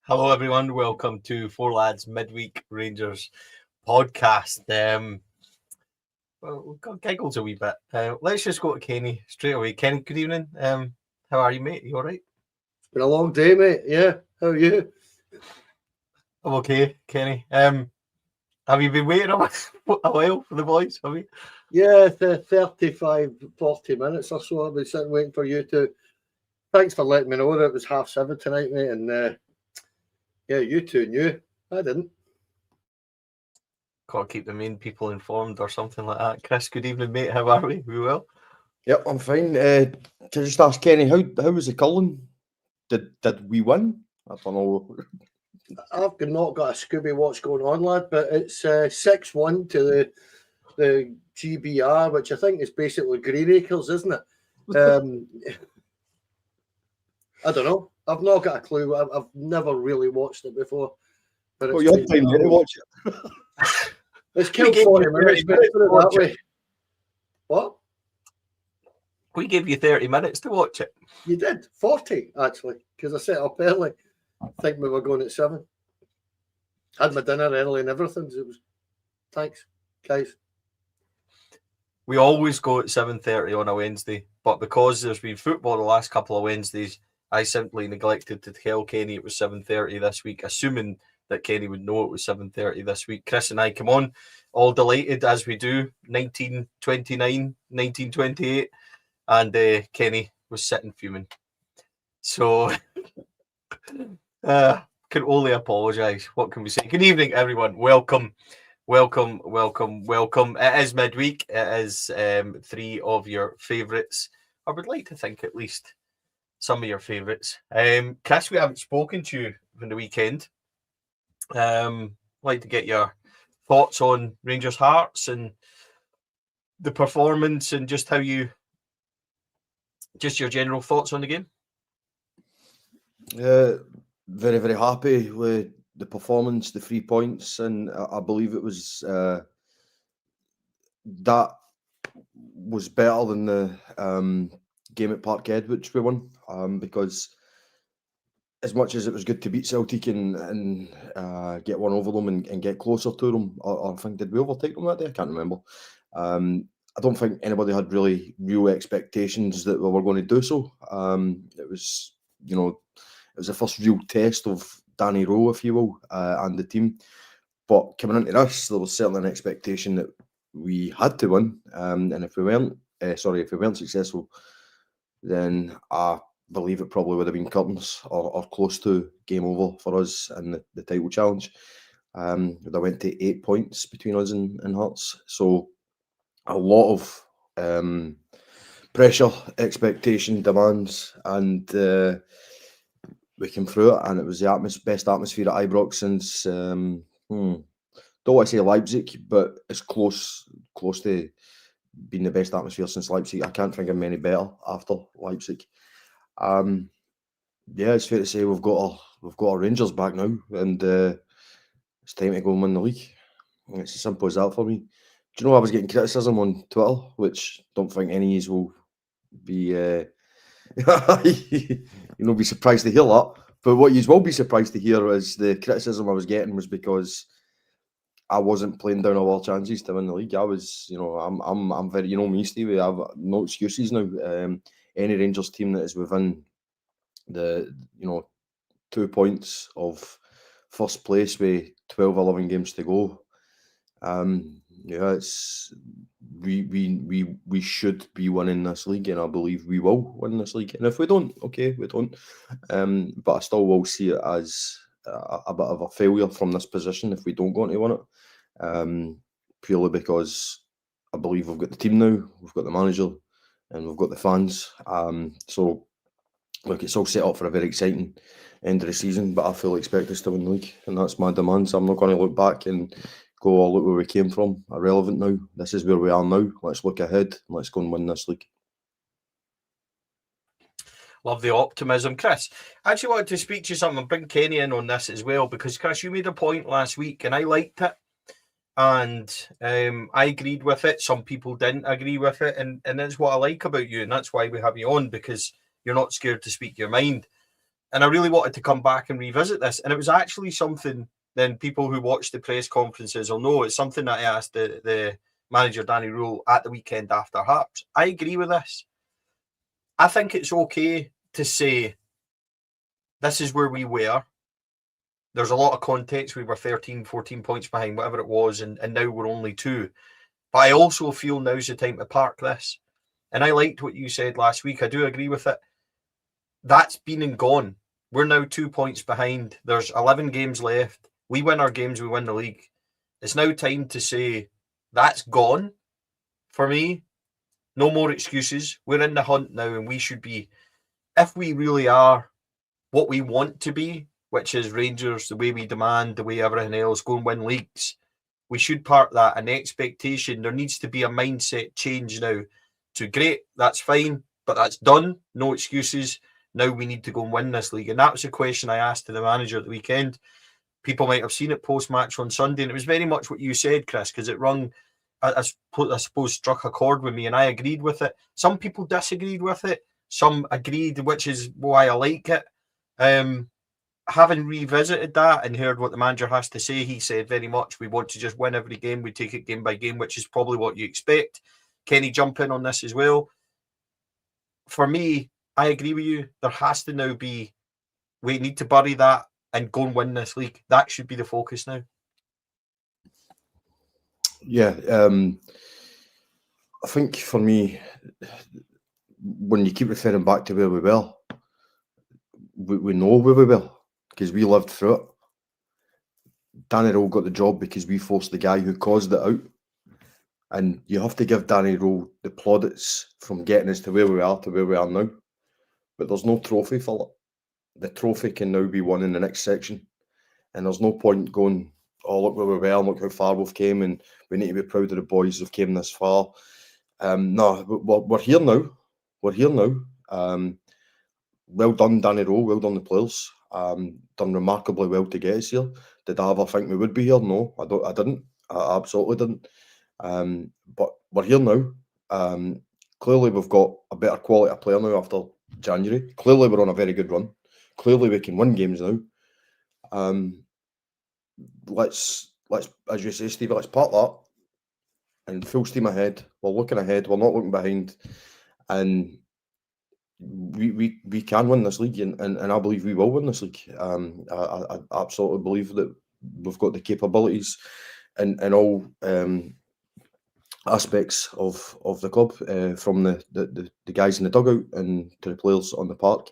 Hello, everyone. Welcome to Four Lads Midweek Rangers podcast. Well, we've got giggles a wee bit. Let's just go to Kenny straight away. Kenny, good evening. How are you, mate? You all right? It's been a long day, mate. Yeah. How are you? I'm okay, Kenny. Have you been waiting a while for the boys? Have you? Yeah, 35, 40 minutes or so. I've been sitting waiting for you to. Thanks for letting me know that it was 7:30 tonight, mate. And yeah, you two knew. I didn't. Got to keep the main people informed or something like that. Chris, good evening, mate. How are we? We well? Yep, I'm fine. Can I just ask Kenny, how was the curling? Did we win? I don't know. I've not got a Scooby watch going on, lad, but it's 6-1 to the GBR, which I think is basically Greenacres, isn't it? I don't know. I've not got a clue. I've never really watched it before. But well, you're fine to watch it. It's killed 40 minutes, put it that way. What? We gave you 30 minutes to watch it. You did? 40, actually, because I set up early. I think we were going at 7. Had my dinner early and everything. So it was. Thanks, guys. We always go at 7:30 on a Wednesday, but because there's been football the last couple of Wednesdays, I simply neglected to tell Kenny it was 7:30 this week, assuming that Kenny would know it was 7:30 this week. Chris and I come on, all delighted as we do, 1929, 1928, and Kenny was sitting fuming. So, can only apologise. What can we say? Good evening, everyone. Welcome. It is midweek. It is 3 of your favourites. I would like to think at least some of your favourites. Chris, we haven't spoken to you from the weekend. I'd like to get your thoughts on Rangers Hearts and the performance and just your general thoughts on the game. Very, very happy with the performance, the 3 points, and I believe it was that was better than the game at Parkhead, which we won, because as much as it was good to beat Celtic and get one over them and get closer to them, or I think, did we overtake them that day? I can't remember. I don't think anybody had really real expectations that we were going to do so. It was, it was the first real test of Danny Rowe, if you will, and the team. But coming into this, there was certainly an expectation that we had to win, and if we weren't successful, then I believe it probably would have been curtains or close to game over for us in the title challenge. That went to 8 points between us and Hearts. So a lot of pressure, expectation, demands, and we came through it, and it was the best atmosphere at Ibrox since don't want to say Leipzig, but it's close to being the best atmosphere since Leipzig. I can't think of many better after Leipzig. Yeah, it's fair to say we've got our Rangers back now, and it's time to go and win the league. It's as simple as that for me. Do you know I was getting criticism on Twitter, which don't think any of you will be be surprised to hear that. But what you will be surprised to hear is the criticism I was getting was because I wasn't playing down all our chances to win the league. I was, I'm very, me, Stevie. I have no excuses now. Any Rangers team that is within the 2 points of first place with 12-11 games to go, it's we should be winning this league, and I believe we will win this league. And if we don't, okay, we don't. But I still will see it as a bit of a failure from this position if we don't go on to win it. Purely because I believe we've got the team now, we've got the manager, and we've got the fans. So look, it's all set up for a very exciting end of the season, but I fully expect us to win the league, and that's my demand. So I'm not going to look back and go, oh, look where we came from. Irrelevant now. This is where we are now. Let's look ahead. Let's go and win this league. Love the optimism, Chris. I actually wanted to speak to you something and bring Kenny in on this as well, because Chris, you made a point last week and I liked it, and I agreed with it. Some people didn't agree with it, and that's what I like about you, and that's why we have you on, because you're not scared to speak your mind. And I really wanted to come back and revisit this. And it was actually something, then people who watch the press conferences will know, it's something that I asked the manager, Danny Rule, at the weekend after Hearts. I agree with this. I think it's okay to say, this is where we were. There's a lot of context. We were 13, 14 points behind, whatever it was, and now we're only 2. But I also feel now's the time to park this. And I liked what you said last week. I do agree with it. That's been and gone. We're now 2 points behind. There's 11 games left. We win our games, we win the league. It's now time to say, that's gone for me. No more excuses. We're in the hunt now, and we should be, if we really are what we want to be, which is Rangers, the way we demand, the way everything else, go and win leagues, we should park that. An expectation, there needs to be a mindset change now to, great, that's fine, but that's done. No excuses. Now we need to go and win this league. And that was the question I asked to the manager at the weekend. People might have seen it post-match on Sunday, and it was very much what you said, Chris, because it rung, I suppose, struck a chord with me, and I agreed with it. Some people disagreed with it. Some agreed, which is why I like it. Having revisited that and heard what the manager has to say, he said very much, we want to just win every game. We take it game by game, which is probably what you expect. Kenny, jump in on this as well. For me, I agree with you. There has to now be, we need to bury that and go and win this league. That should be the focus now. Yeah, I think for me, when you keep referring back to where we were, we know where we were because we lived through it. Danny Rowe got the job because we forced the guy who caused it out. And you have to give Danny Rowe the plaudits from getting us to where we are now. But there's no trophy for it. The trophy can now be won in the next section. And there's no point going, oh, look where we were, look how far we've came, and we need to be proud of the boys who've came this far. No, we're here now. We're here now. Well done, Danny Rowe. Well done, the players. Done remarkably well to get us here. Did I ever think we would be here? No, I didn't. I absolutely didn't. But we're here now. Clearly, we've got a better quality of player now after January. Clearly, we're on a very good run. Clearly, we can win games now. Let's, as you say, Steve, let's part that and full steam ahead. We're looking ahead. We're not looking behind, and we can win this league, and I believe we will win this league. I absolutely believe that we've got the capabilities in all aspects of the club, from the guys in the dugout and to the players on the park.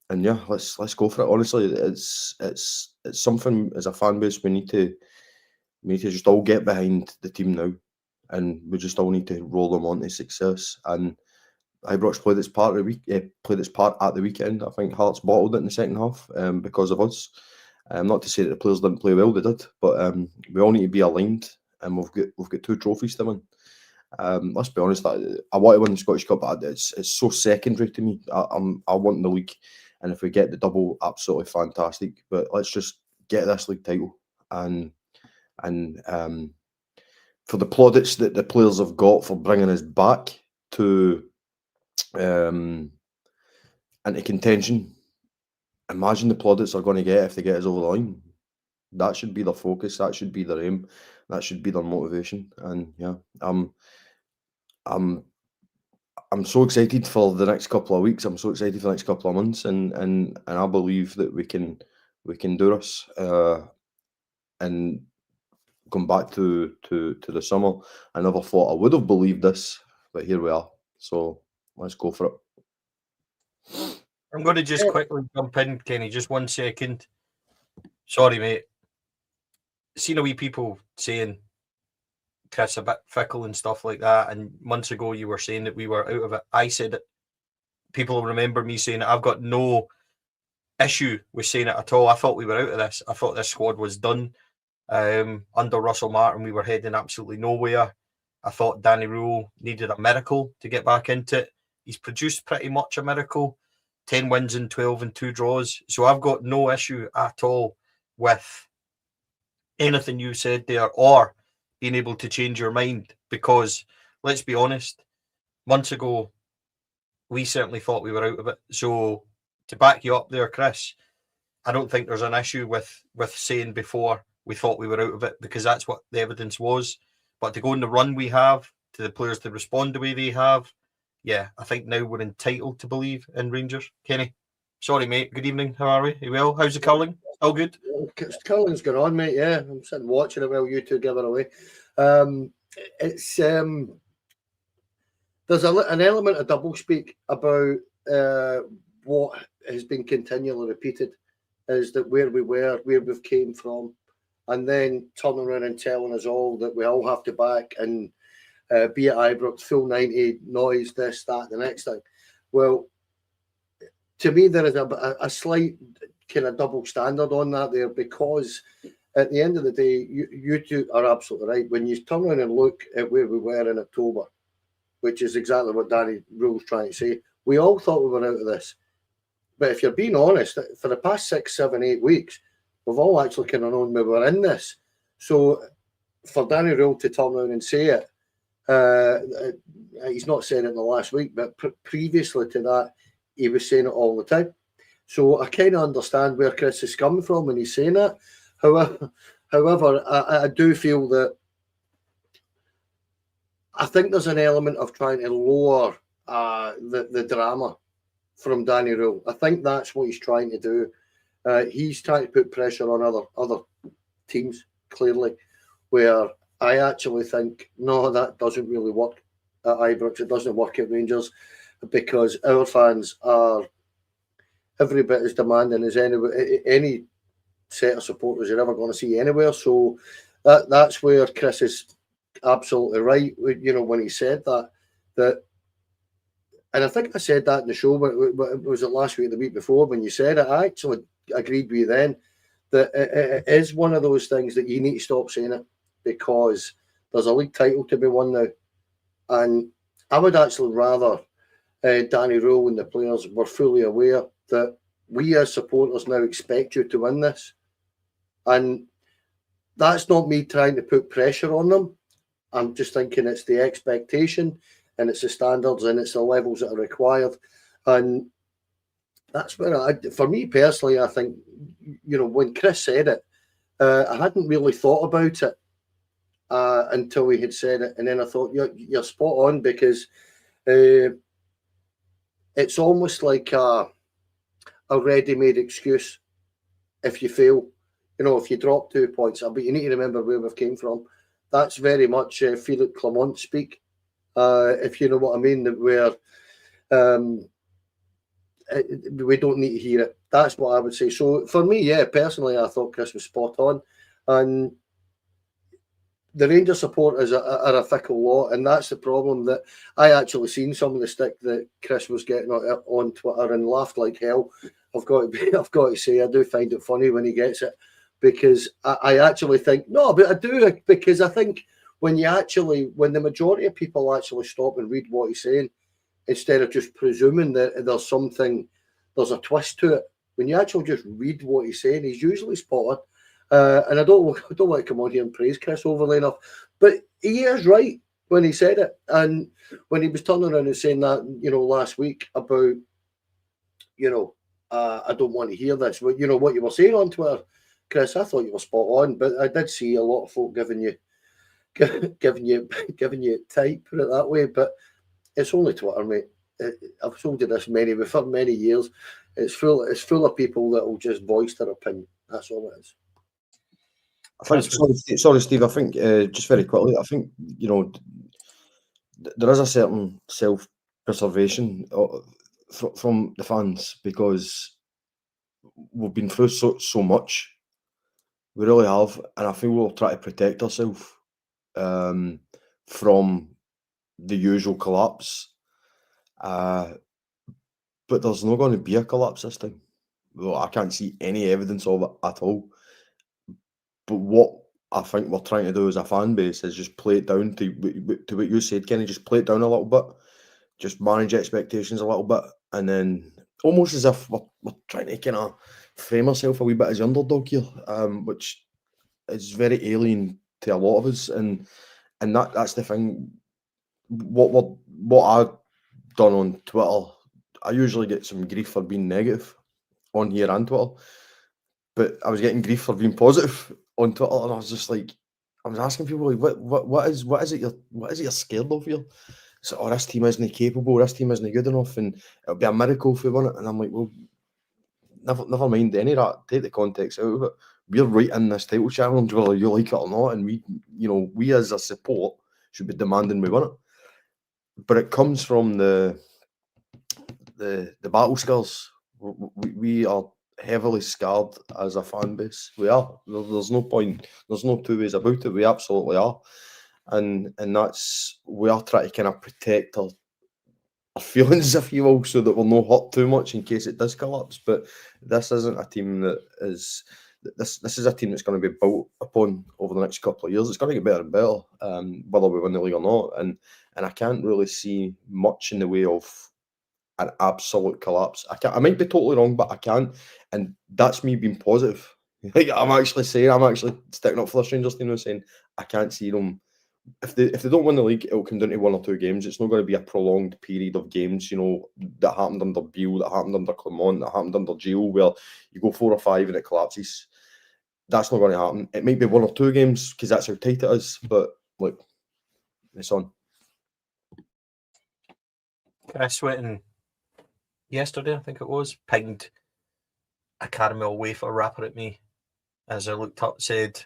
And yeah, let's go for it. Honestly, it's something as a fan base we need to just all get behind the team now, and we just all need to roll them on to success. And Ibrox played its part at the weekend. I think Hearts bottled it in the second half because of us. Not to say that the players didn't play well, they did, but we all need to be aligned, and we've got 2 trophies to win. Let's be honest, I want to win the Scottish Cup, but it's so secondary to me. I want the league, and if we get the double, absolutely fantastic. But let's just get this league title, and for the plaudits that the players have got for bringing us back to into contention. Imagine the plaudits are going to get if they get us over the line. That should be their focus. That should be their aim. That should be their motivation. And yeah, I'm so excited for the next couple of weeks. I'm so excited for the next couple of months, and I believe that we can do this. And come back to the summer, I never thought I would have believed this, but here we are. So let's go for it. I'm going to just quickly jump in, Kenny, just 1 second. Sorry, mate. Seen a wee people saying Chris a bit fickle and stuff like that, and months ago you were saying that we were out of it. I said it. People remember me saying it. I've got no issue with saying it at all. I thought we were out of this. I thought this squad was done. Under Russell Martin, we were heading absolutely nowhere. I thought Danny Rule needed a miracle to get back into it. He's produced pretty much a miracle. 10 wins and 12 and 2 draws. So I've got no issue at all with anything you said there, or being able to change your mind, because let's be honest, months ago we certainly thought we were out of it. So to back you up there, Chris, I don't think there's an issue with saying before we thought we were out of it, because that's what the evidence was. But to go on the run we have, to the players to respond the way they have, yeah, I think now we're entitled to believe in Rangers. Kenny, sorry, mate. Good evening. How are we? Are you well? How's the curling? All good? Curling's going on, mate. Yeah, I'm sitting watching it while you two give it away. It's there's an element of doublespeak about what has been continually repeated, is that where we were, where we've came from, and then turning around and telling us all that we all have to back and be at Ibrox, full 90, noise, this, that, the next thing. Well, to me, there is a slight kind of double standard on that there, because at the end of the day, you two are absolutely right. When you turn around and look at where we were in October, which is exactly what Danny Rule's trying to say, we all thought we were out of this. But if you're being honest, for the past 6, 7, 8 weeks, we've all actually kind of known we were in this. So for Danny Rule to turn around and say it, he's not saying it in the last week, but previously to that, he was saying it all the time. So I kind of understand where Chris is coming from when he's saying that. However, I do feel that I think there's an element of trying to lower the drama from Danny Rule. I think that's what he's trying to do. He's trying to put pressure on other teams, clearly, where I actually think, no, that doesn't really work at Ibrox. It doesn't work at Rangers, because our fans are every bit as demanding as any set of supporters you're ever going to see anywhere. So that's where Chris is absolutely right. You know, when he said that, and I think I said that in the show, was it last week or the week before when you said it? I actually agreed with you then that it is one of those things that you need to stop saying it, because there's a league title to be won now. And I would actually rather Danny Rule and the players were fully aware that we as supporters now expect you to win this. And that's not me trying to put pressure on them. I'm just thinking it's the expectation and it's the standards and it's the levels that are required. And that's where for me personally, I think, you know, when Chris said it, I hadn't really thought about it until he had said it. And then I thought, you're spot on, because it's almost like a ready-made excuse if you fail. You know, if you drop 2 points, but you need to remember where we've came from. That's very much Philippe Clement speak, if you know what I mean, where we don't need to hear it. That's what I would say. So for me, yeah, personally, I thought Chris was spot on. And the Rangers supporters are a fickle lot, and that's the problem. That I actually seen some of the stick that Chris was getting on Twitter and laughed like hell. I've got to say, I do find it funny when he gets it, because I actually think, no, but I do, because I think when the majority of people actually stop and read what he's saying, instead of just presuming that there's a twist to it, when you actually just read what he's saying, he's usually spot on. And I don't want to come on here and praise Chris overly enough, but he is right when he said it. And when he was turning around and saying that, you know, last week about, you know, I don't want to hear this. But, you know, what you were saying on Twitter, Chris, I thought you were spot on, but I did see a lot of folk giving you type, put it that way. But it's only Twitter, mate. I've told you this for many years. It's full of people that will just voice their opinion. That's all it is. I think, sorry, Steve. I think just very quickly, I think, you know, there is a certain self-preservation from the fans, because we've been through so much. We really have, and I think we'll try to protect ourselves from the usual collapse. But there's not going to be a collapse this time. Well, I can't see any evidence of it at all. But what I think we're trying to do as a fan base is just play it down to what you said, Kenny. Just play it down a little bit, just manage expectations a little bit, and then almost as if we're trying to kind of frame ourselves a wee bit as underdog here, which is very alien to a lot of us, and that's the thing. What I've done on Twitter I usually get some grief for being negative on here and Twitter, but I was getting grief for being positive on Twitter, and I was just like, I was asking people like, what is it you're scared of here? So, oh, this team isn't capable, this team isn't good enough, and it'll be a miracle if we win it. And I'm like, well, never mind any of that. Take the context out of it. We're right in this title challenge, whether you like it or not, and we as a support should be demanding we win it. But it comes from the battle scars. We are heavily scarred as a fan base. We are. There's no point. There's no two ways about it. We absolutely are, and that's, we are trying to kind of protect our feelings, if you will, so that we'll not hurt too much in case it does collapse. But this isn't a team that is. This is a team that's going to be built upon over the next couple of years. It's going to get better and better, whether we win the league or not. And I can't really see much in the way of an absolute collapse. I might be totally wrong, but I can't. And that's me being positive. Like, I'm actually sticking up for the Rangers team and saying I can't see them. If they don't win the league, it'll come down to 1 or 2 games. It's not going to be a prolonged period of games, that happened under Beale, that happened under Clement, that happened under Gio, where you go 4 or 5 and it collapses. That's not going to happen. It might be 1 or 2 games because that's how tight it is. But look, it's on. Chris Whitten yesterday, I think it was, pinged a caramel wafer wrapper at me as I looked up, said,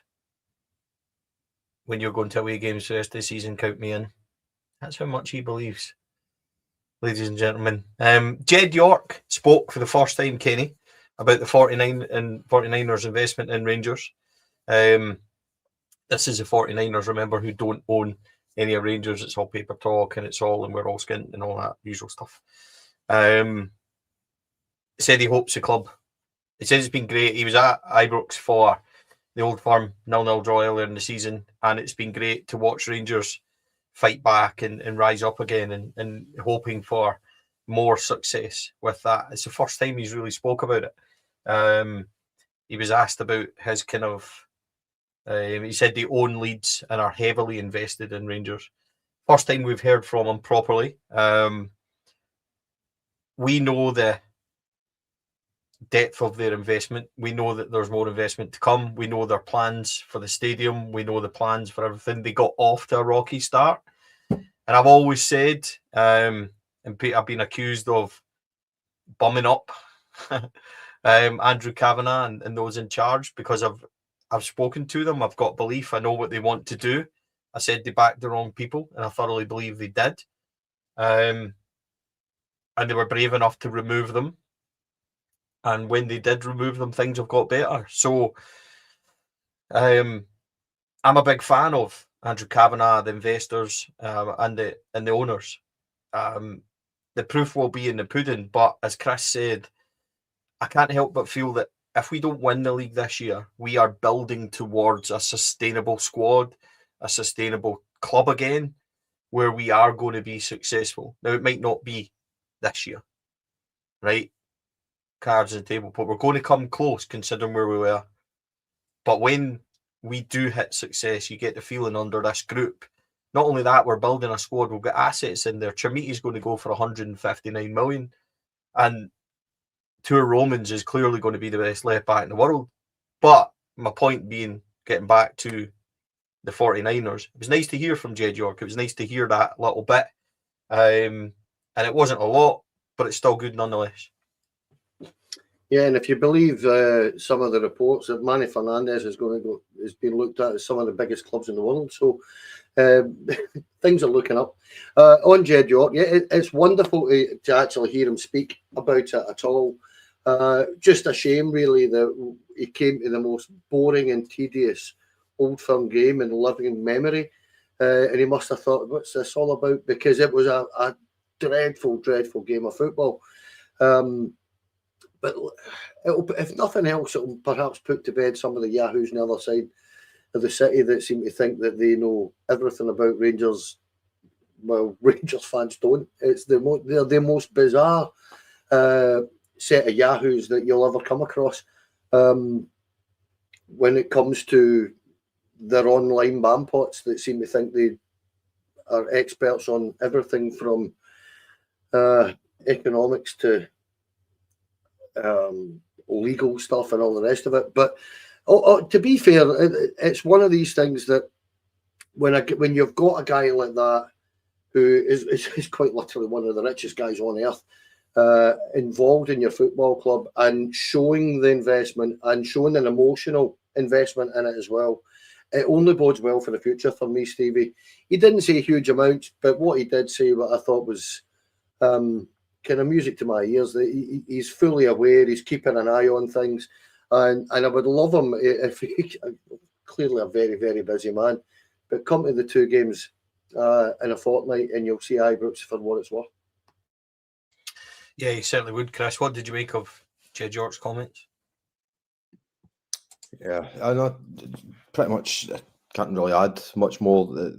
when you're going to away games for the rest of the season, count me in. That's how much he believes, ladies and gentlemen. Jed York spoke for the first time, Kenny, about the 49ers investment in Rangers. This is the 49ers, remember, who don't own any of Rangers. It's all paper talk and we're all skint and all that usual stuff. He said he hopes the club. He says it's been great. He was at Ibrox for the Old Firm 0-0 draw earlier in the season, and it's been great to watch Rangers fight back and rise up again, and hoping for more success with that. It's the first time he's really spoke about it. He was asked about his kind of. He said they own Leeds and are heavily invested in Rangers. First time we've heard from him properly. We know the depth of their investment. We know that there's more investment to come. We know their plans for the stadium. We know the plans for everything. They got off to a rocky start. And I've always said, and I've been accused of bumming up Andrew Kavanagh and those in charge because I've spoken to them. I've got belief. I know what they want to do. I said they backed the wrong people, and I thoroughly believe they did. And they were brave enough to remove them. And when they did remove them, things have got better. So I'm a big fan of Andrew Kavanagh, the investors, and the owners. The proof will be in the pudding. But as Chris said, I can't help but feel that if we don't win the league this year, we are building towards a sustainable squad, a sustainable club again, where we are going to be successful. Now, it might not be this year, right? Cards on the table, but we're going to come close considering where we were. But when we do hit success, you get the feeling under this group. Not only that, we're building a squad. We've got assets in there. Chermiti's going to go for 159 million. And Tour Romans is clearly going to be the best left back in the world. But my point being, getting back to the 49ers, it was nice to hear from Jed York. It was nice to hear that little bit. And it wasn't a lot, but it's still good nonetheless. Yeah, and if you believe some of the reports, that Manny Fernandez is being looked at as some of the biggest clubs in the world. So things are looking up. On Jed York, yeah, it's wonderful to actually hear him speak about it at all. Just a shame, really, that he came to the most boring and tedious Old Firm game in living memory. And he must have thought, what's this all about? Because it was a dreadful, dreadful game of football. But if nothing else, it'll perhaps put to bed some of the yahoos on the other side of the city that seem to think that they know everything about Rangers. Well, Rangers fans don't. It's they're the most bizarre set of yahoos that you'll ever come across when it comes to their online bampots that seem to think they are experts on everything from economics to legal stuff and all the rest of it. But to be fair, it's one of these things that when you've got a guy like that who is quite literally one of the richest guys on earth involved in your football club and showing the investment and showing an emotional investment in it as well, it only bodes well for the future for me, Stevie. He didn't say huge amounts, but what he did say, what I thought was kind of music to my ears, that he's fully aware, he's keeping an eye on things, and I would love him if he, clearly a very, very busy man, but come to the 2 games in a fortnight and you'll see Ibrox for what it's worth. Yeah, you certainly would, Chris. What did you make of Jed York's comments? Yeah, I know. Pretty much, I can't really add much more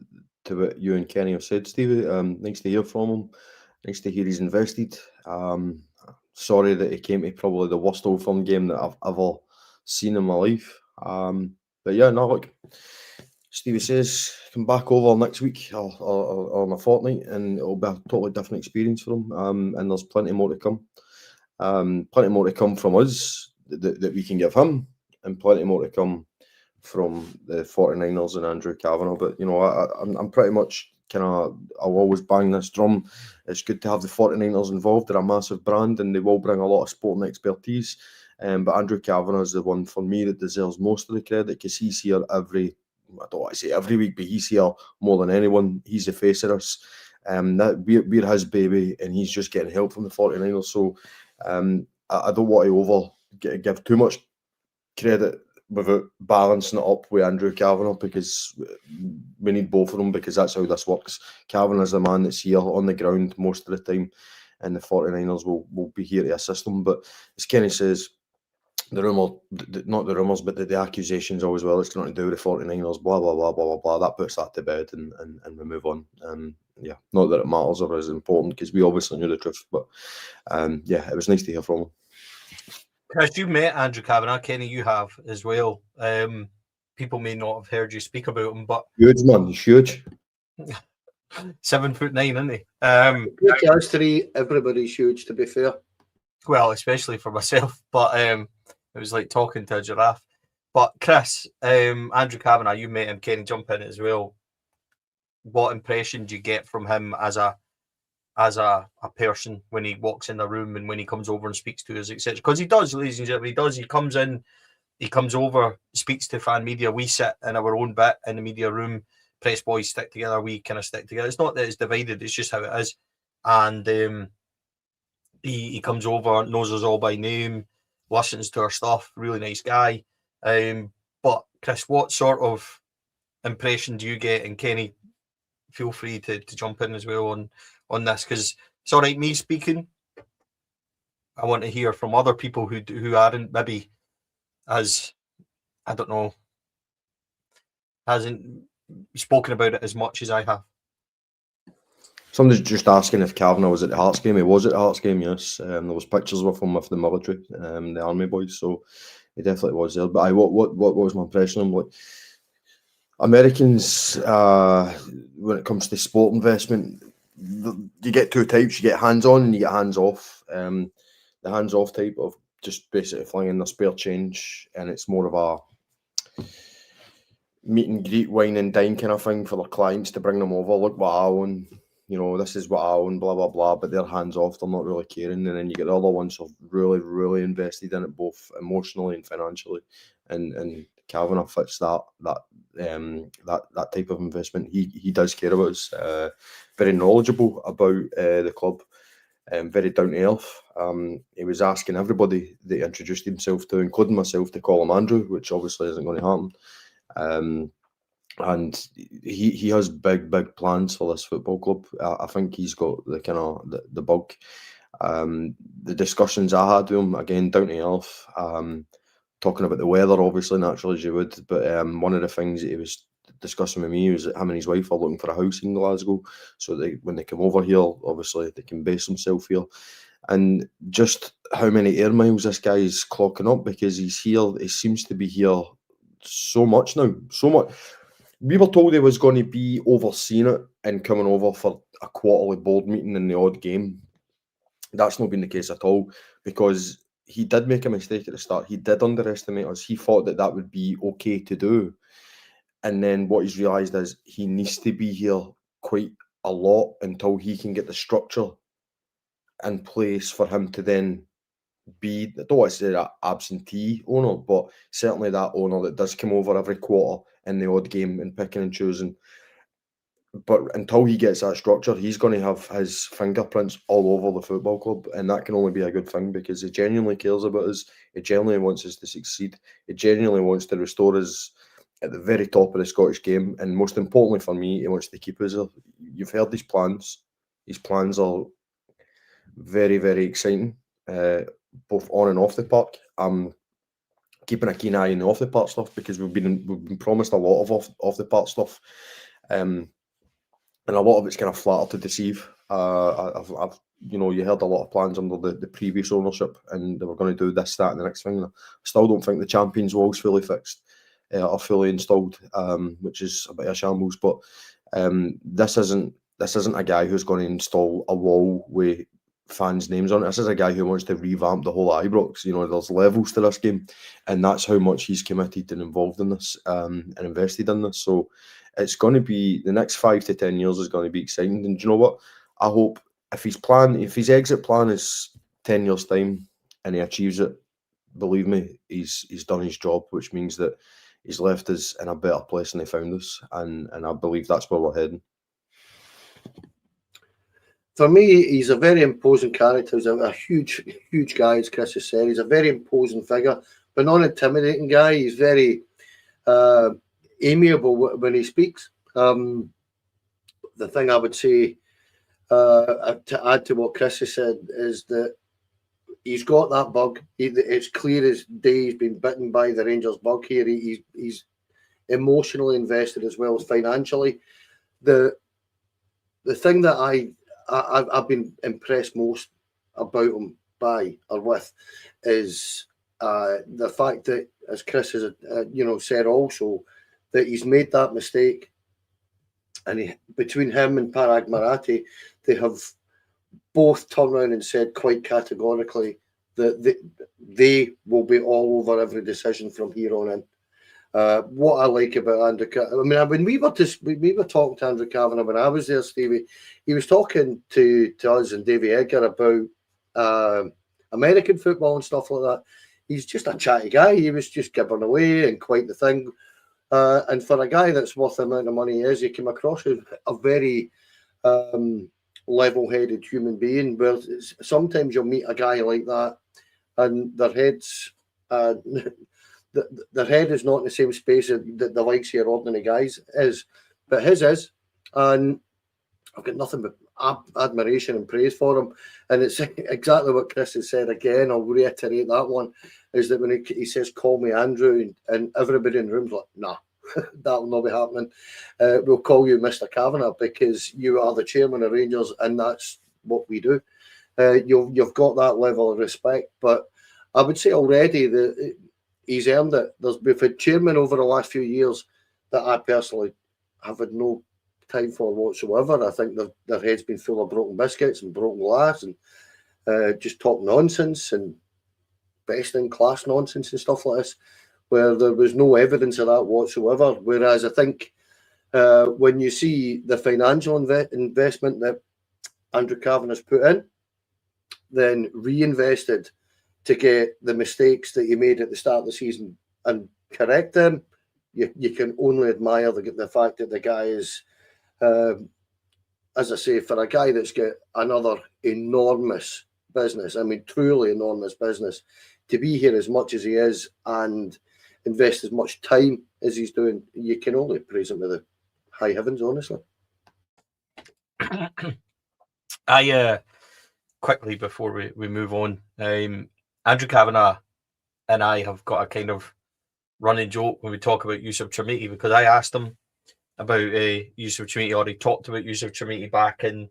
to what you and Kenny have said, Stevie. Nice to hear from him. Nice to hear he's invested. Sorry that he came to probably the worst Old Firm game that I've ever seen in my life. But yeah, no, look, Stevie says come back over next week or in a fortnight, and it'll be a totally different experience for him. And there's plenty more to come. Plenty more to come from us that we can give him, and plenty more to come from the 49ers and Andrew Kavanagh. But you know, I'm pretty much kind of, I'll always bang this drum. It's good to have the 49ers involved. They're a massive brand and they will bring a lot of sporting expertise. But Andrew Kavanagh is the one for me that deserves most of the credit, because he's here I don't want to say every week, but he's here more than anyone. He's the face of us. That we're his baby, and he's just getting help from the 49ers. So I don't want to give too much credit without balancing it up with Andrew Kavanagh, because we need both of them, because that's how this works. Kavanagh is the man that's here on the ground most of the time, and the 49ers will be here to assist them. But as Kenny says, the rumour, not the rumours, but the accusations always, well, it's nothing to do with the 49ers, blah, blah, blah, blah, blah, blah. That puts that to bed, and we move on. Yeah, not that it matters or is important, because we obviously knew the truth. But yeah, it was nice to hear from him. Chris, you met Andrew Kavanagh. Kenny, you have as well. People may not have heard you speak about him, but Huge, man. He's huge. 7'9", isn't he? Us 3, everybody's huge, to be fair. Well, especially for myself, but it was like talking to a giraffe. But Chris, Andrew Kavanagh, you met him. Kenny, jump in as well. What impression do you get from him as a person when he walks in the room and when he comes over and speaks to us, etc.? Because he does, ladies and gentlemen, he does. He comes in, he comes over, speaks to fan media. We sit in our own bit in the media room. Press boys stick together. We kind of stick together. It's not that it's divided. It's just how it is. And he comes over, knows us all by name, listens to our stuff. Really nice guy. But Chris, what sort of impression do you get? And Kenny, feel free to jump in as well on this, because it's all right me speaking. I want to hear from other people who aren't maybe as, I don't know, hasn't spoken about it as much as I have. Somebody's just asking if Kavanagh was at the Hearts game. He was at the Hearts game, yes. There was pictures with him with the military, the army boys, so he definitely was there. But what was my impression of him? Like, Americans, when it comes to sport investment, you get 2 types. You get hands-on and you get hands-off. The hands-off type of just basically flinging their spare change, and it's more of a meet and greet, wine and dine kind of thing for their clients to bring them over. Look what I own. You know, this is what I own, blah, blah, blah, but they're hands-off, they're not really caring. And then you get the other ones who are really, really invested in it, both emotionally and financially. And Kavanagh fits that type of investment. He does care about us, very knowledgeable about the club, very down to earth. He was asking everybody that he introduced himself to, including myself, to call him Andrew, which obviously isn't going to happen. And he has big plans for this football club. I think he's got the kind of the bug. The discussions I had with him, again, down to earth, talking about the weather, obviously, naturally as you would. But one of the things that he was discussing with me was that him and his wife are looking for a house in Glasgow, so when they come over here, obviously they can base themselves here. And just how many air miles this guy is clocking up, because he's here. He seems to be here so much now, so much. We were told he was going to be overseeing it and coming over for a quarterly board meeting in the odd game. That's not been the case at all, because he did make a mistake at the start. He did underestimate us. He thought that that would be okay to do. And then what he's realised is he needs to be here quite a lot until he can get the structure in place for him to then be, I don't want to say that absentee owner, but certainly that owner that does come over every quarter in the odd game and picking and choosing. But until he gets that structure, he's going to have his fingerprints all over the football club, and that can only be a good thing, because he genuinely cares about us. He genuinely wants us to succeed. He genuinely wants to restore us at the very top of the Scottish game, and most importantly for me, he wants to keep us there. You've heard his plans. His plans are very, very exciting, both on and off the park. I'm keeping a keen eye on the off the park stuff, because we've been promised a lot of off the park stuff. And a lot of it's kind of flatter to deceive. I've you heard a lot of plans under the previous ownership, and they were going to do this, that, and the next thing. I still don't think the Champions wall's fully fixed or fully installed, which is a bit of a shambles. But this isn't a guy who's going to install a wall with fans' names on it. This is a guy who wants to revamp the whole Ibrox. There's levels to this game, and that's how much he's committed and involved in this, and invested in this. So it's going to be, the next 5 to 10 years is going to be exciting. And do you know what? I hope if his exit plan is 10 years' time and he achieves it, believe me, he's done his job, which means that he's left us in a better place than he found us. And I believe that's where we're heading. For me, he's a very imposing character. He's a huge, huge guy, as Chris has said. He's a very imposing figure, but not an intimidating guy. He's very amiable when he speaks. The thing I would say to add to what Chris has said is that he's got that bug. It's clear as day he's been bitten by the Rangers bug here. He's emotionally invested as well as financially. The thing that I've been impressed most about him with is the fact that, as Chris has said also, that he's made that mistake, and between him and Parag Marathi, they have both turned around and said quite categorically that they will be all over every decision from here on in. What I like about Andrew, when we were talking to Andrew Kavanagh when I was there, Stevie, he was talking to us and Davy Edgar about American football and stuff like that. He's just a chatty guy. He was just gibbering away and quite the thing. And for a guy that's worth the amount of money he is, he came across as a very level-headed human being. Where sometimes you'll meet a guy like that, and their heads, their head is not in the same space that the likes of your ordinary guys is, but his is, and I've got nothing but admiration and praise for him. And it's exactly what Chris has said again. I'll reiterate that one, is that when he says, "Call me Andrew," and everybody in the room's like, "Nah, that will not be happening. We'll call you Mr. Kavanagh, because you are the chairman of Rangers, and that's what we do." You've got that level of respect, but I would say already that he's earned it. We've had chairman over the last few years that I personally have had no time for whatsoever. I think their head's been full of broken biscuits and broken glass and just talk nonsense and best in class nonsense and stuff like this, where there was no evidence of that whatsoever. Whereas I think when you see the financial investment that Andrew Kavanagh has put in, then reinvested to get the mistakes that he made at the start of the season and correct them, you can only admire the fact that the guy is, as I say, for a guy that's got another enormous business, truly enormous business, to be here as much as he is and invest as much time as he's doing, you can only praise him to the high heavens, honestly. Quickly before we move on, Andrew Kavanagh and I have got a kind of running joke when we talk about Yusuf Trimiti, because I asked him about Yusuf Trimiti, or he talked about Yusuf Trimiti back in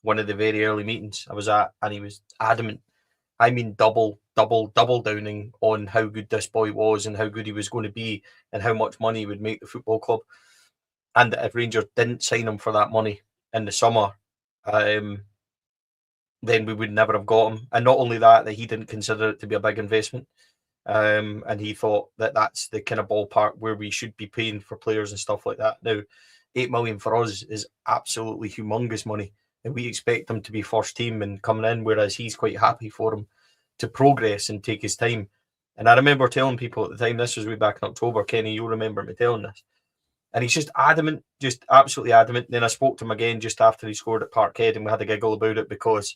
one of the very early meetings I was at, and he was adamant. Double downing on how good this boy was and how good he was going to be and how much money he would make the football club. And that if Rangers didn't sign him for that money in the summer, then we would never have got him. And not only that he didn't consider it to be a big investment. And he thought that that's the kind of ballpark where we should be paying for players and stuff like that. Now, 8 million for us is absolutely humongous money, and we expect him to be first team and coming in, whereas he's quite happy for him to progress and take his time. And I remember telling people at the time, this was way back in October, Kenny, you'll remember me telling this. And he's just adamant, just absolutely adamant. Then I spoke to him again just after he scored at Parkhead, and we had a giggle about it because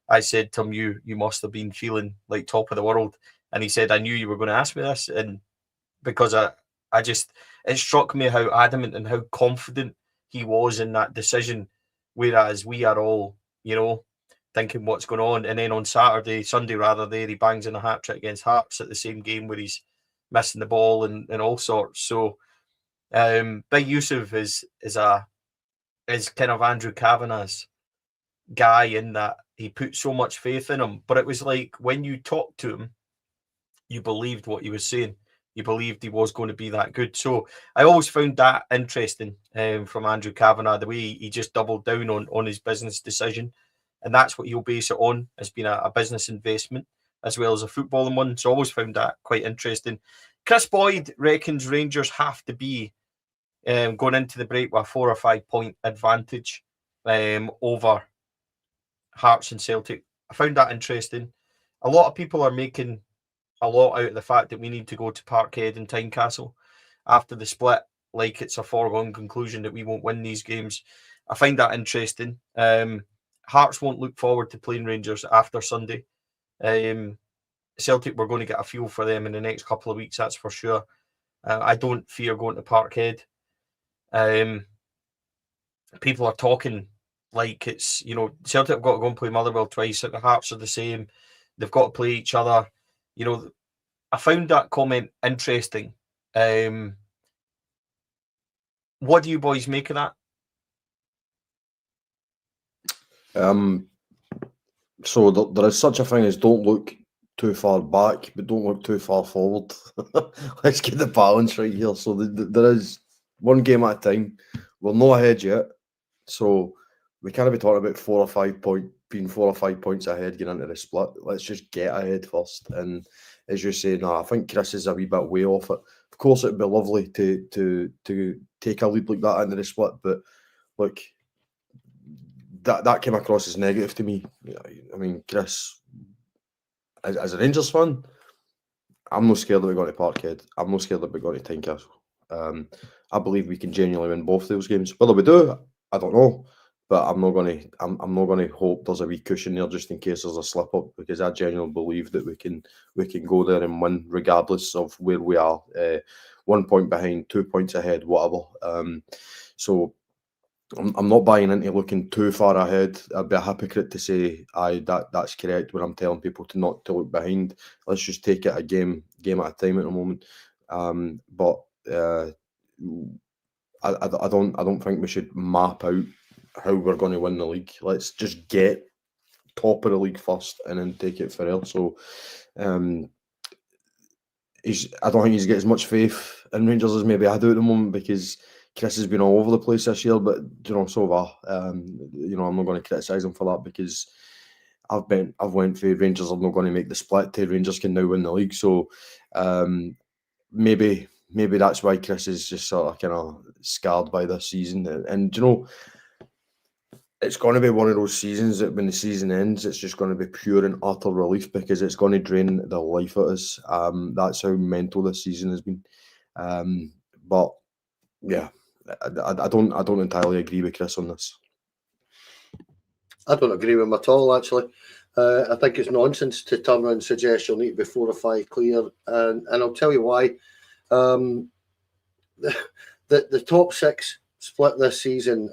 I said to him, you must have been feeling like top of the world. And he said, I knew you were going to ask me this. And because I just, it struck me how adamant and how confident he was in that decision. Whereas we are all, thinking what's going on. And then on Sunday rather, he bangs in a hat trick against Hearts at the same game where he's missing the ball and all sorts. So Big Yusuf is kind of Andrew Kavanagh's guy in that he put so much faith in him. But it was like when you talked to him, you believed what he was saying. You believed he was going to be that good. So I always found that interesting from Andrew Kavanagh, the way he just doubled down on his business decision. And that's what he'll base it on, as being a business investment as well as a footballing one. So I always found that quite interesting. Chris Boyd reckons Rangers have to be going into the break with a 4 or 5 point advantage over Hearts and Celtic. I found that interesting. A lot of people are making a lot out of the fact that we need to go to Parkhead and Tynecastle after the split, like it's a foregone conclusion that we won't win these games. I find that interesting. Hearts won't look forward to playing Rangers after Sunday. Celtic, we're going to get a feel for them in the next couple of weeks, that's for sure. I don't fear going to Parkhead. People are talking like it's, Celtic have got to go and play Motherwell twice. The Hearts are the same. They've got to play each other. I found that comment interesting. What do you boys make of that? So there is such a thing as don't look too far back, but don't look too far forward. Let's get the balance right here. So there is one game at a time. We're not ahead yet, so we can't be talking about 4 or 5 points ahead getting into the split. Let's just get ahead first. And as you say, I think Chris is a wee bit way off it. Of course, it'd be lovely to take a lead like that into the split, but look, that came across as negative to me. I mean, Chris, as a Rangers fan, I'm not scared that we're going to Parkhead. I'm not scared that we're going to Tynecastle. I believe we can genuinely win both those games. Whether we do, I don't know. But I'm not going to hope there's a wee cushion there just in case there's a slip up, because I genuinely believe that we can go there and win regardless of where we are. 1 point behind, 2 points ahead, whatever. So I'm not buying into looking too far ahead. I'd be a hypocrite to say, that's correct when I'm telling people not to look behind. Let's just take it a game at a time at the moment. But I don't think we should map out how we're going to win the league. Let's just get top of the league first and then take it for real. So I don't think he's got as much faith in Rangers as maybe I do at the moment, because Chris has been all over the place this year, but so have I. I'm not going to criticise him for that, because I've went for Rangers are not going to make the split to Rangers can now win the league. So maybe that's why Chris is just sort of kind of scarred by this season. And it's going to be one of those seasons that when the season ends, it's just going to be pure and utter relief, because it's going to drain the life out of us. That's how mental this season has been. But yeah, I don't entirely agree with Chris on this. I don't agree with him at all, actually. I think it's nonsense to turn around and suggest you'll need to be 4 or 5 clear. And I'll tell you why. The top 6 split this season,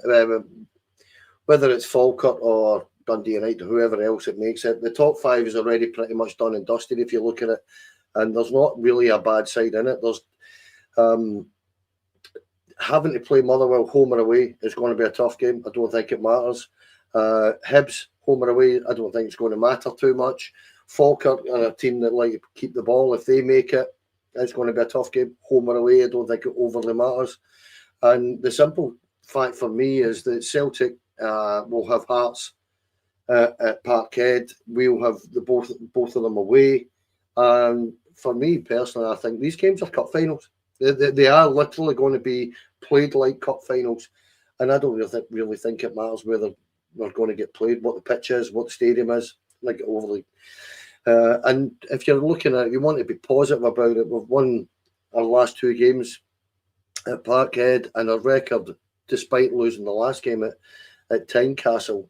whether it's Falkirk or Dundee United or whoever else it makes it, the top 5 is already pretty much done and dusted if you look at it. And there's not really a bad side in it. There's having to play Motherwell home or away is going to be a tough game. I don't think it matters. Hibs home or away, I don't think it's going to matter too much. Falkirk are a team that like to keep the ball. If they make it, it's going to be a tough game. Home or away, I don't think it overly matters. And the simple fact for me is that Celtic will have Hearts at Parkhead. We'll have both of them away. And for me personally, I think these games are cup finals. They are literally going to be played like cup finals. And I don't really think it matters whether they're going to get played, what the pitch is, what the stadium is, like overly. And if you're looking at it, you want to be positive about it. We've won our last 2 games at Parkhead, and our record, despite losing the last game at Tynecastle,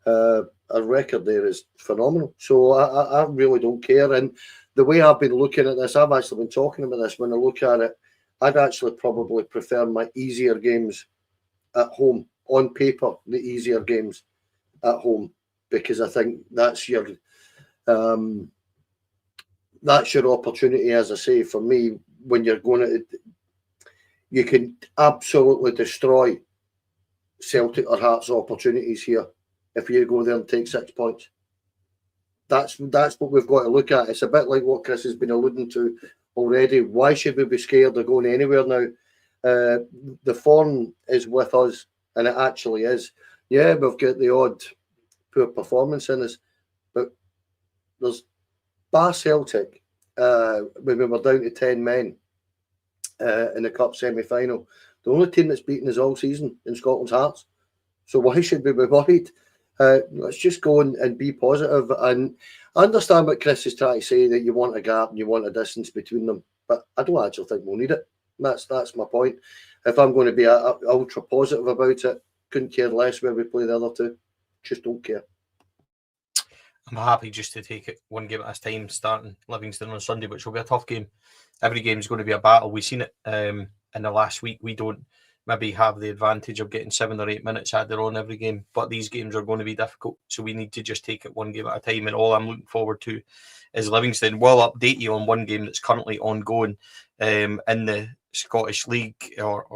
our record there is phenomenal. So I really don't care. And the way I've been looking at this, I've actually been talking about this. When I look at it, I'd actually probably prefer my easier games at home. On paper, the easier games at home, because I think that's your opportunity. As I say, for me, when you're going to, you can absolutely destroy Celtic or Hearts' opportunities here if you go there and take 6 points. That's what we've got to look at. It's a bit like what Chris has been alluding to already. Why should we be scared of going anywhere now? The form is with us, and it actually is. Yeah, we've got the odd poor performance in us, but there's bar Celtic when we were down to 10 men in the Cup semi-final. The only team that's beaten us all season in Scotland's Hearts. So why should we be worried? Let's just go and be positive. And I understand what Chris is trying to say, that you want a gap and you want a distance between them, but I don't actually think we'll need it. That's my point. If I'm going to be ultra positive about it, couldn't care less where we play the other two. Just don't care. I'm happy just to take it one game at a time, starting Livingston on Sunday, which will be a tough game. Every game is going to be a battle. We've seen it in the last week. We don't maybe have the advantage of getting 7 or 8 minutes added on every game, but these games are going to be difficult. So we need to just take it one game at a time. And all I'm looking forward to is Livingston. We'll update you on one game that's currently ongoing in the Scottish League, or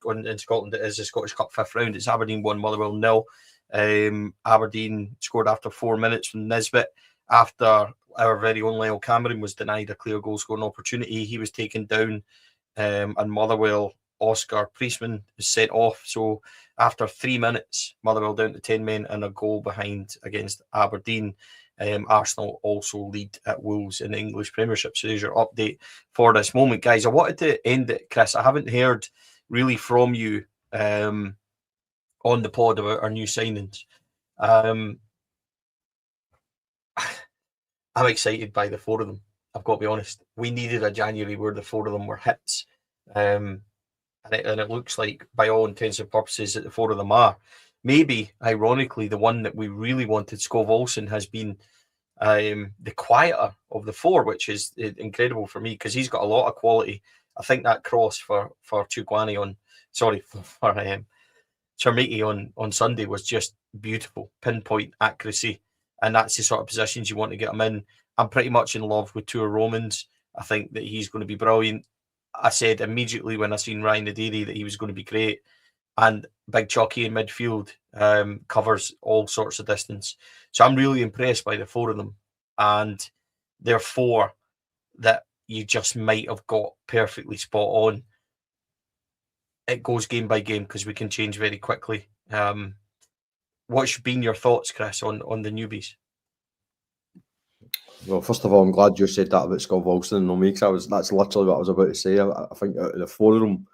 in Scotland it is the Scottish Cup 5th round. It's Aberdeen 1, Motherwell 0. Aberdeen scored after 4 minutes from Nisbet, after our very own Lyle Cameron was denied a clear goal scoring opportunity. He was taken down, and Motherwell Oscar Priestman was sent off. So after 3 minutes, Motherwell down to 10 men and a goal behind against Aberdeen. Arsenal also lead at Wolves in the English Premiership. So there's your update for this moment, guys. I wanted to end it, Chris. I haven't heard really from you on the pod about our new signings. I'm excited by the 4 of them. I've got to be honest. We needed a January where the 4 of them were hits. And it looks like, by all intents and purposes, that the 4 of them are. Maybe, ironically, the one that we really wanted, Skov Olsen, has been the quieter of the 4, which is incredible for me, because he's got a lot of quality. I think that cross for Chukwani for Chermiti on Sunday was just beautiful, pinpoint accuracy, and that's the sort of positions you want to get him in. I'm pretty much in love with Tua Romans. I think that he's going to be brilliant. I said immediately when I seen Ryan Nadiri that he was going to be great, and Big Chucky in midfield covers all sorts of distance. So I'm really impressed by the 4 of them, and they're 4 that you just might have got perfectly spot on. It goes game by game because we can change very quickly. What's been your thoughts, Chris, on the newbies? Well, first of all, I'm glad you said that about Skov Olsen and me, because that's literally what I was about to say. I think out of the 4 of them,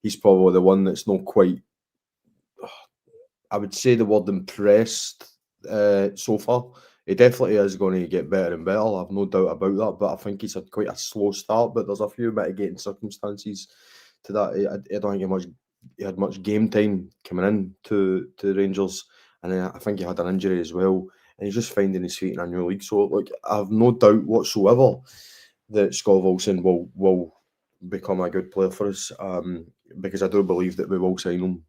he's probably the one that's not quite, I would say the word impressed so far. He definitely is going to get better and better. I have no doubt about that, but I think he's had quite a slow start, but there's a few mitigating circumstances to that. I don't think he had much game time coming in to Rangers, and I think he had an injury as well, and he's just finding his feet in a new league. So, look, I have no doubt whatsoever that Skov Olsen will become a good player for us, because I do believe that we will sign him.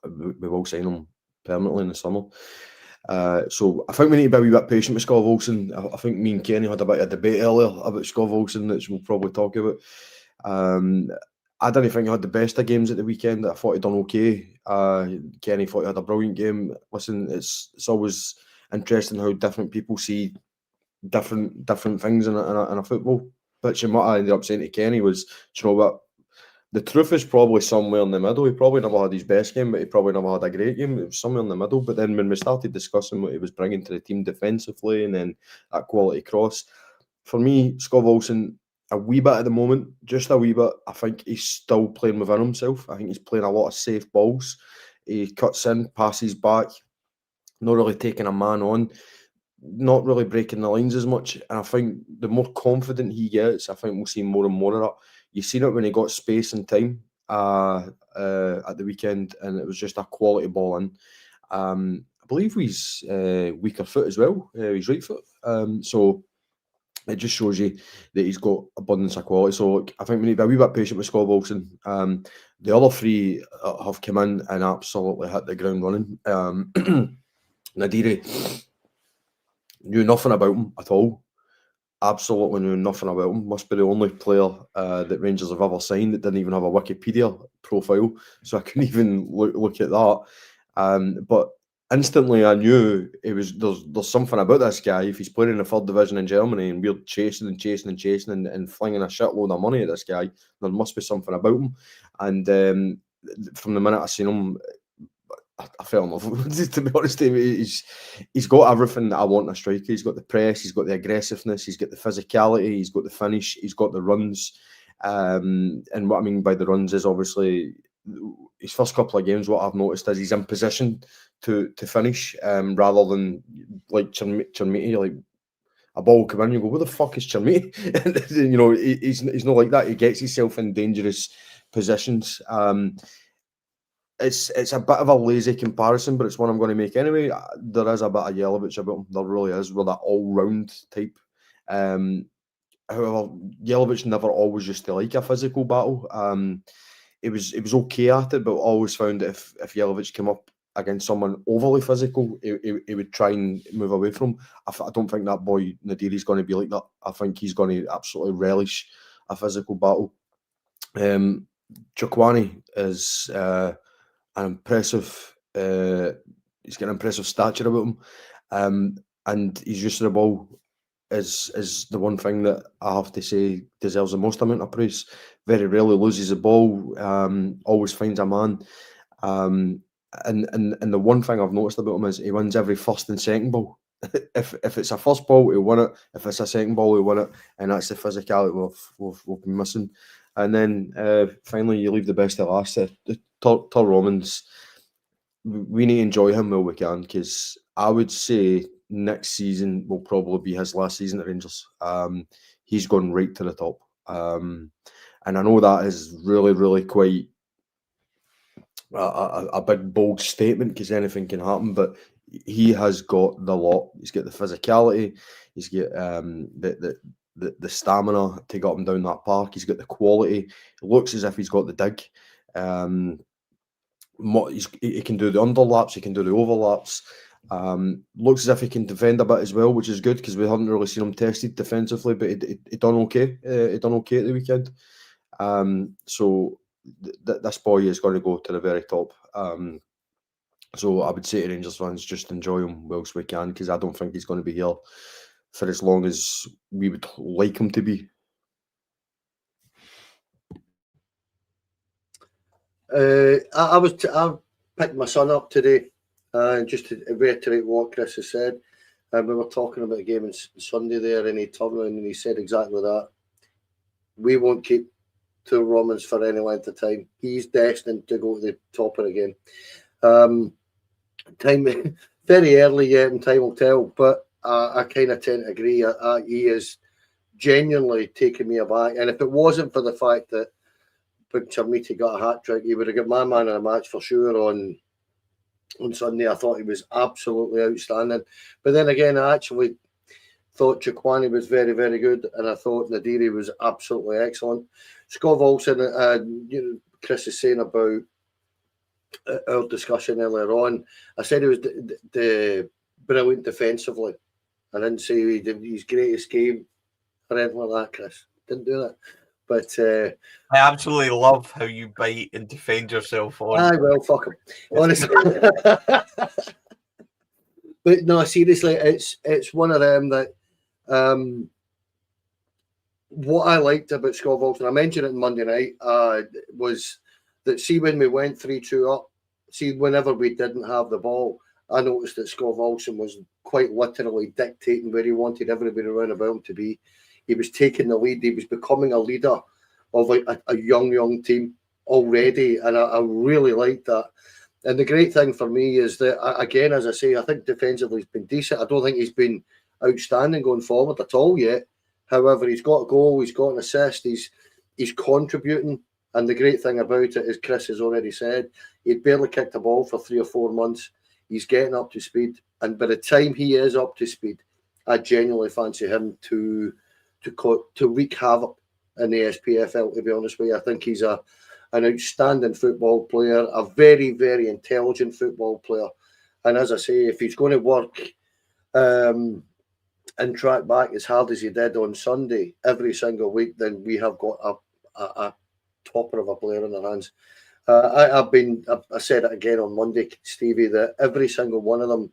We will sign him permanently in the summer. So I think we need to be a wee bit patient with Skov Olsen. I think me and Kenny had a bit of a debate earlier about Skov Olsen, which we'll probably talk about. I didn't think he had the best of games at the weekend. I thought he done okay. Kenny thought he had a brilliant game. Listen, it's always interesting how different people see different things in a football pitch. And what I ended up saying to Kenny was, do you know what? The truth is probably somewhere in the middle. He probably never had his best game, but he probably never had a great game. It was somewhere in the middle. But then when we started discussing what he was bringing to the team defensively and then that quality cross, for me, Scott Wilson, a wee bit at the moment, just a wee bit. I think he's still playing within himself. I think he's playing a lot of safe balls. He cuts in, passes back, not really taking a man on, not really breaking the lines as much. And I think the more confident he gets, I think we'll see more and more of that. You've seen it when he got space and time at the weekend, and it was just a quality ball in. I believe he's weaker foot as well. He's right foot. So it just shows you that he's got abundance of quality. So look, I think we need to be a wee bit patient with Scott Wilson. The other three have come in and absolutely hit the ground running. Nadiri knew nothing about him at all. Absolutely knew nothing about him. Must be the only player that Rangers have ever signed that didn't even have a Wikipedia profile. So I couldn't even look at that. But instantly I knew it was there's something about this guy. If he's playing in the third division in Germany and we're chasing and flinging a shitload of money at this guy, there must be something about him. And from the minute I seen him, I fell in love with him, to be honest. He's got everything that I want in a striker. He's got the press, he's got the aggressiveness, he's got the physicality, he's got the finish, he's got the runs. And what I mean by the runs is obviously his first couple of games, what I've noticed is he's in position to finish, rather than like Chermiti, like a ball will come in, you go, where the fuck is Chermiti? And, you know, he's not like that. He gets himself in dangerous positions. It's a bit of a lazy comparison, but it's one I'm going to make anyway. There is a bit of Jelavic about him. There really is, with that all-round type. However, Jelavic never always used to like a physical battle. It was okay at it, but always found that if Jelavic came up against someone overly physical, he would try and move away from him. I don't think that boy Nadiri is going to be like that. I think he's going to absolutely relish a physical battle. Chukwani is an impressive. He's got an impressive stature about him, and his use of the ball is the one thing that I have to say deserves the most amount of praise. Very rarely loses the ball. Always finds a man. And the one thing I've noticed about him is he wins every first and second ball. if it's a first ball, he'll win it. If it's a second ball, he'll win it. And that's the physicality we've been missing. And then finally, you leave the best to last. Tor Romans, we need to enjoy him while we can, because I would say next season will probably be his last season at Rangers. He's gone right to the top. And I know that is really, really quite a big, bold statement, because anything can happen, but he has got the lot. He's got the physicality. He's got the stamina to get him down that park. He's got the quality. It looks as if he's got the dig. He can do the underlaps. He can do the overlaps. Looks as if he can defend a bit as well, which is good, because we haven't really seen him tested defensively, but he done okay. He done okay at the weekend. So this boy is going to go to the very top. So I would say to Rangers fans, just enjoy him whilst we can, because I don't think he's going to be here for as long as we would like him to be. I picked my son up today, just to reiterate what Chris has said. We were talking about a game on Sunday there, and he turned around and he said exactly that. We won't keep Tor Romans for any length of time. He's destined to go to the top of the game. Time very early yet, and time will tell. But I kind of tend to agree. He is genuinely taking me aback. And if it wasn't for the fact that Big Chermiti got a hat trick, he would have got my man in a match for sure on Sunday. I thought he was absolutely outstanding. But then again, I actually thought Chukwani was very, very good, and I thought Nadiri was absolutely excellent. Scott Wilson, Chris is saying about our discussion earlier on. I said he was the brilliant defensively. I didn't say he did his greatest game or anything like that, Chris. Didn't do that. But I absolutely love how you bite and defend yourself on. I will, fuck him. Honestly. But no, seriously, it's one of them that what I liked about Scott Wilson, I mentioned it on Monday night, was that see when we went 3-2 up, see whenever we didn't have the ball, I noticed that Scott Wilson was quite literally dictating where he wanted everybody around about him to be. He was taking the lead. He was becoming a leader of like a young team already, and I really liked that. And the great thing for me is that, again, as I say, I think defensively he's been decent. I don't think he's been outstanding going forward at all yet. However, he's got a goal, he's got an assist, he's contributing. And the great thing about it is, Chris has already said, he'd barely kicked a ball for 3 or 4 months. He's getting up to speed. And by the time he is up to speed, I genuinely fancy him to wreak havoc in the SPFL, to be honest with you. I think he's an outstanding football player, a very, very intelligent football player. And as I say, if he's going to work and track back as hard as he did on Sunday every single week, then we have got a topper of a player in our hands. I said it again on Monday, Stevie, that every single one of them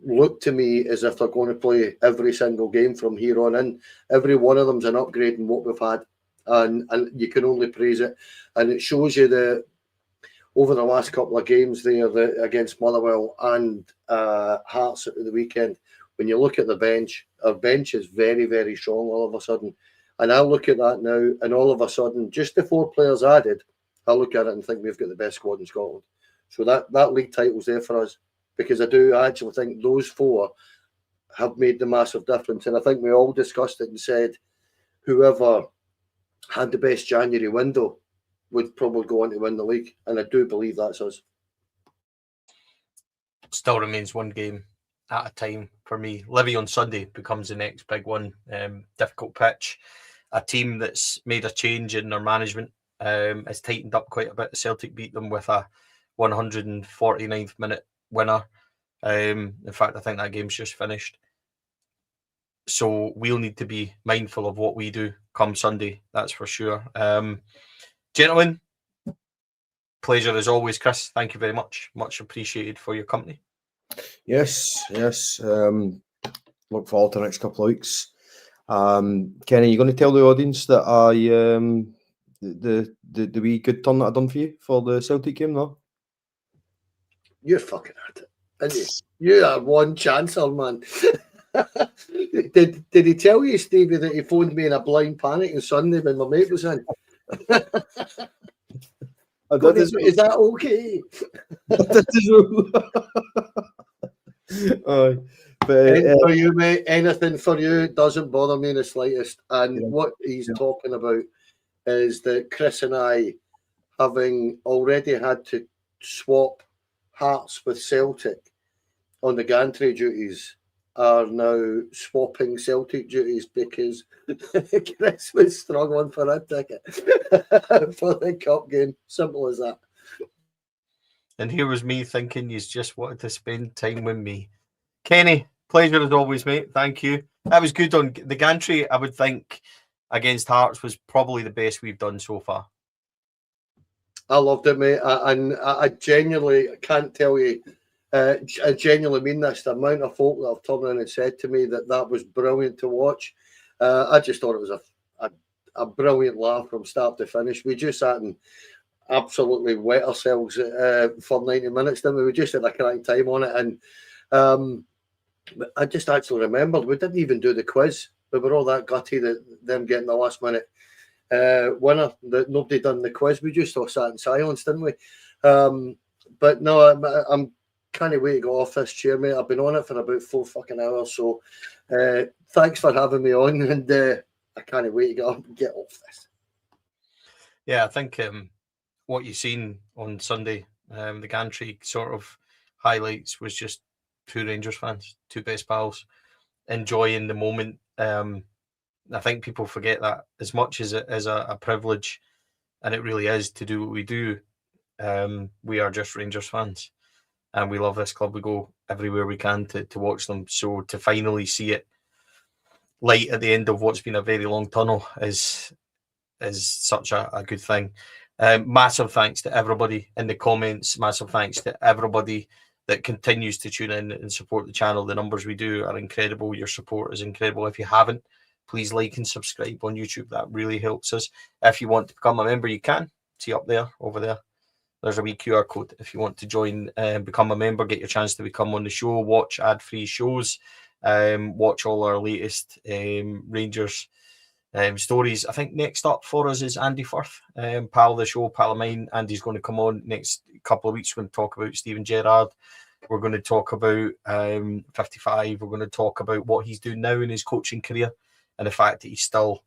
look to me as if they're going to play every single game from here on in. Every one of them's an upgrade in what we've had, and you can only praise it. And it shows you that over the last couple of games there, against Motherwell and Hearts at the weekend, when you look at the bench, our bench is very, very strong all of a sudden. And I look at that now, and all of a sudden, just the 4 players added, I look at it and think we've got the best squad in Scotland. So that league title's there for us, because I do actually think those 4 have made the massive difference. And I think we all discussed it and said whoever had the best January window would probably go on to win the league. And I do believe that's us. Still remains one game at a time for me. Livy on Sunday becomes the next big one. Difficult pitch. A team that's made a change in their management has tightened up quite a bit. Celtic beat them with a 149th minute winner. In fact, I think that game's just finished. So we'll need to be mindful of what we do come Sunday, that's for sure. Gentlemen, pleasure as always, Chris. Thank you very much. Much appreciated for your company. Yes. Look forward to the next couple of weeks. Kenny, you going to tell the audience that the wee good turn that I done for you for the Celtic game, no? You're fucking at it, aren't you? You are one chancer, man. Did he tell you, Stevie, that he phoned me in a blind panic on Sunday when my mate was in? Is that okay? For you, mate, anything for you doesn't bother me in the slightest. And what he's talking about is that Chris and I, having already had to swap Hearts with Celtic on the gantry duties, are now swapping Celtic duties because Chris was struggling for a ticket for the cup game. Simple as that. And here was me thinking you just wanted to spend time with me. Kenny, pleasure as always, mate. Thank you. That was good on the gantry. I would think against Hearts was probably the best we've done so far. I loved it, mate. I genuinely can't tell you. I genuinely mean this. The amount of folk that have turned around and said to me that was brilliant to watch. I just thought it was a brilliant laugh from start to finish. We just sat and absolutely wet ourselves for 90 minutes. Didn't we? We just had a crank time on it. And I just actually remembered we didn't even do the quiz. We were all that gutty that them getting the last minute winner, that nobody done the quiz. We just all sat in silence, didn't we? But no, I'm can't wait to go off this chair, mate. I've been on it for about 4 fucking hours. So thanks for having me on, and I can't wait to get up and get off this. Yeah, I think what you've seen on Sunday, the gantry sort of highlights was just 2 Rangers fans, 2 best pals, enjoying the moment. I think people forget that as much as it is a privilege, and it really is to do what we do, we are just Rangers fans. And we love this club. We go everywhere we can to watch them. So to finally see it light at the end of what's been a very long tunnel is such a good thing. Massive thanks to everybody in the comments. Massive thanks to everybody that continues to tune in and support the channel. The numbers we do are incredible. Your support is incredible. If you haven't please like and subscribe on YouTube. That really helps us. If you want to become a member, you can. See up there, over there. There's a wee QR code. If you want to join and become a member, get your chance to become on the show, watch ad-free shows, watch all our latest Rangers stories. I think next up for us is Andy Firth, pal of the show, pal of mine. Andy's going to come on next couple of weeks. We're going to talk about Steven Gerrard. We're going to talk about 55. We're going to talk about what he's doing now in his coaching career and the fact that he still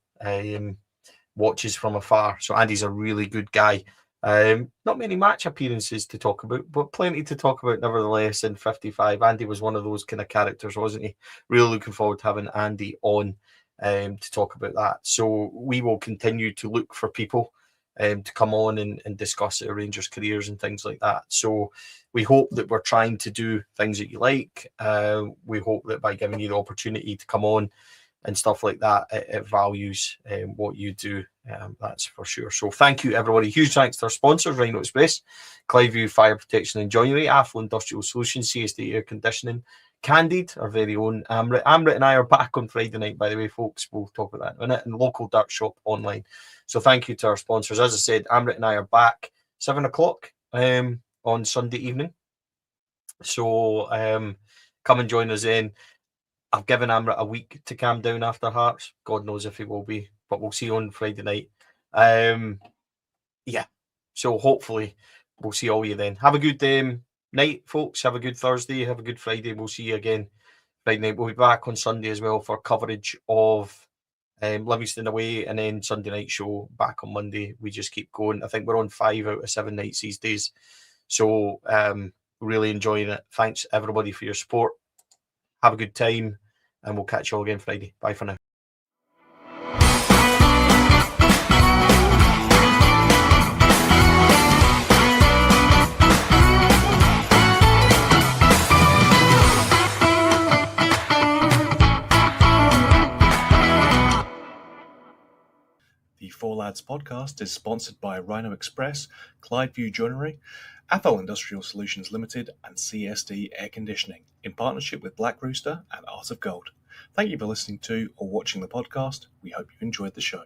watches from afar. So Andy's a really good guy. Not many match appearances to talk about, but plenty to talk about nevertheless in 55. Andy was one of those kind of characters, wasn't he? Really looking forward to having Andy on to talk about that. So we will continue to look for people to come on and discuss their Rangers careers and things like that. So we hope that we're trying to do things that you like. We hope that by giving you the opportunity to come on and stuff like that, it values what you do. That's for sure. So thank you, everybody. Huge thanks to our sponsors, Rhino Express, Cliveview Fire Protection and Joinery, Affle Industrial Solutions, CSD Air Conditioning, Candid, our very own Amrit. Amrit and I are back on Friday night, by the way, folks. We'll talk about that in a minute. And Local Dirt Shop Online. So thank you to our sponsors. As I said, Amrit and I are back 7 o'clock on Sunday evening. So come and join us in. I've given Amrit a week to calm down after Hearts. God knows if he will be, but we'll see on Friday night. Yeah, so hopefully we'll see all you then. Have a good night, folks. Have a good Thursday. Have a good Friday. We'll see you again Friday night. We'll be back on Sunday as well for coverage of Livingston away, and then Sunday night show back on Monday. We just keep going. I think we're on 5 out of 7 nights these days. So really enjoying it. Thanks everybody for your support. Have a good time, and we'll catch you all again Friday. Bye for now. The Four Lads podcast is sponsored by Rhino Express, Cliveview Joinery, Affle Industrial Solutions Limited, and CSD Air Conditioning, in partnership with Black Rooster and Art of Gold. Thank you for listening to or watching the podcast. We hope you enjoyed the show.